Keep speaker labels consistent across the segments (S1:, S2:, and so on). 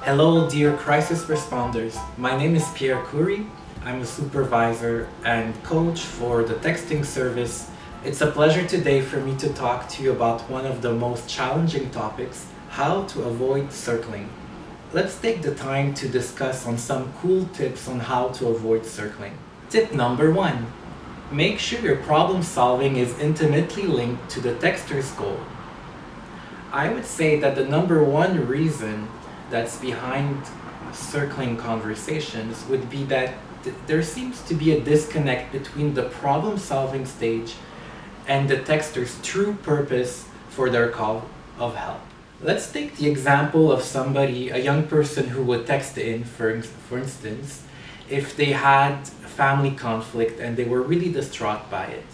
S1: Hello dear crisis responders, my name is Pierre Coury. I'm a supervisor and coach for the texting service. It's a pleasure today for me to talk to you about one of the most challenging topics, how to avoid circling. Let's take the time to discuss on some cool tips on how to avoid circling. Tip number 1. Make sure your problem solving is intimately linked to the texter's goal. I would say that the number one reason that's behind circling conversations would be that there seems to be a disconnect between the problem-solving stage and the texter's true purpose for their call of help. Let's take the example of somebody, a young person who would text in, for instance, if they had family conflict and they were really distraught by it.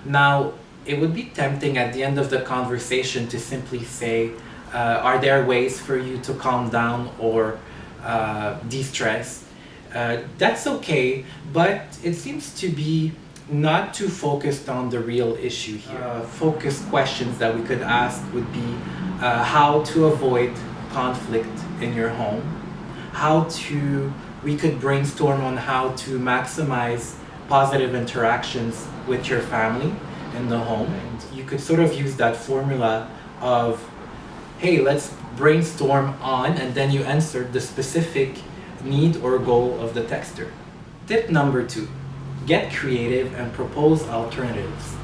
S1: Now, it would be tempting at the end of the conversation to simply say, are there ways for you to calm down or de-stress? That's okay, but it seems to be not too focused on the real issue here. Focused questions that we could ask would be how to avoid conflict in your home, we could brainstorm on how to maximize positive interactions with your family in the home. And you could sort of use that formula of, hey, let's brainstorm on, and then you answer the specific need or goal of the texter. Tip number 2, get creative and propose alternatives.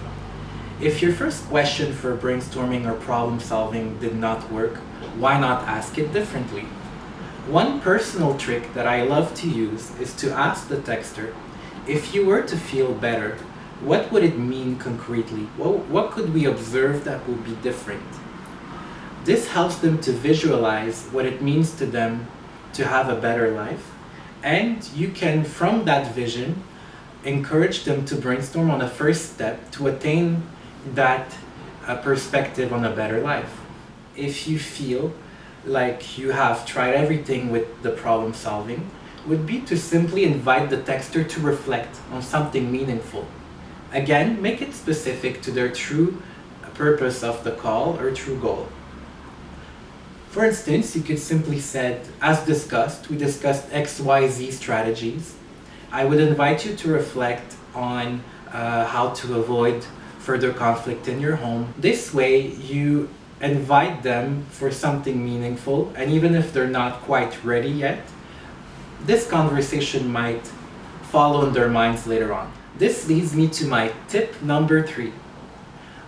S1: If your first question for brainstorming or problem solving did not work, why not ask it differently? One personal trick that I love to use is to ask the texter, if you were to feel better, what would it mean concretely? What could we observe that would be different? This helps them to visualize what it means to them to have a better life, and you can, from that vision, encourage them to brainstorm on a first step to attain that perspective on a better life. If you feel like you have tried everything with the problem solving, would be to simply invite the texter to reflect on something meaningful. Again, make it specific to their true purpose of the call or true goal. For instance, you could simply say, as discussed, we discussed XYZ strategies. I would invite you to reflect on how to avoid further conflict in your home. This way, you invite them for something meaningful, and even if they're not quite ready yet, this conversation might follow in their minds later on. This leads me to my tip number 3.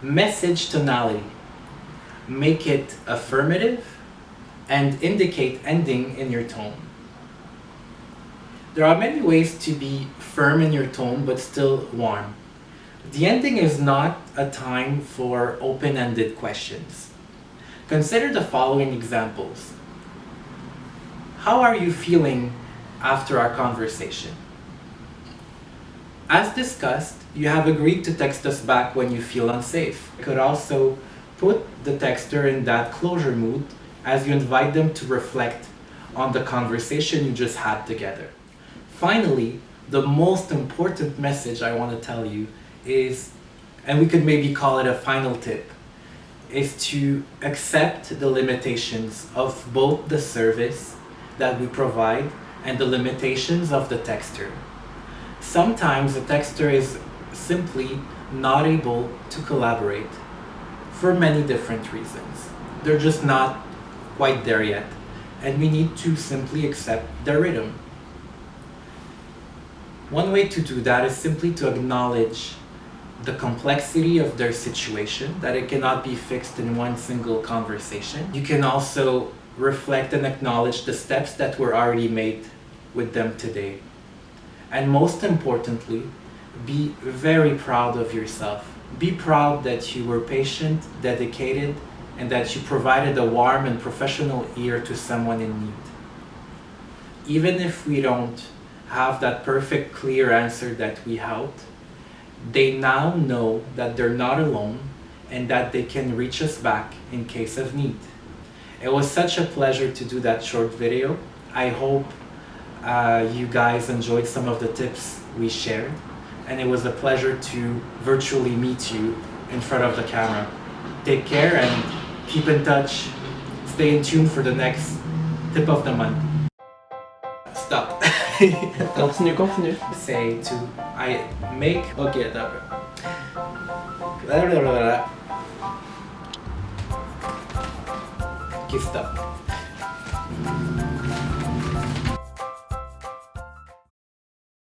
S1: Message tonality. Make it affirmative and indicate ending in your tone. There are many ways to be firm in your tone but still warm. The ending is not a time for open-ended questions. Consider the following examples. How are you feeling after our conversation? As discussed, you have agreed to text us back when you feel unsafe. You could also put the texter in that closure mood as you invite them to reflect on the conversation you just had together. Finally, the most important message I want to tell you is, and we could maybe call it a final tip, is to accept the limitations of both the service that we provide and the limitations of the texter. Sometimes the texter is simply not able to collaborate for many different reasons. They're just not quite there yet, and we need to simply accept their rhythm. One way to do that is simply to acknowledge the complexity of their situation, that it cannot be fixed in one single conversation. You can also reflect and acknowledge the steps that were already made with them today. And most importantly, be very proud of yourself. Be proud that you were patient, dedicated, and that you provided a warm and professional ear to someone in need. Even if we don't have that perfect, clear answer that we helped, they now know that they're not alone and that they can reach us back in case of need. It was such a pleasure to do that short video. I hope you guys enjoyed some of the tips we shared, and it was a pleasure to virtually meet you in front of the camera. Take care and keep in touch. Stay in tune for the next Tip of the month. Stop.
S2: Continue.
S1: Say to I make. Okay, stop.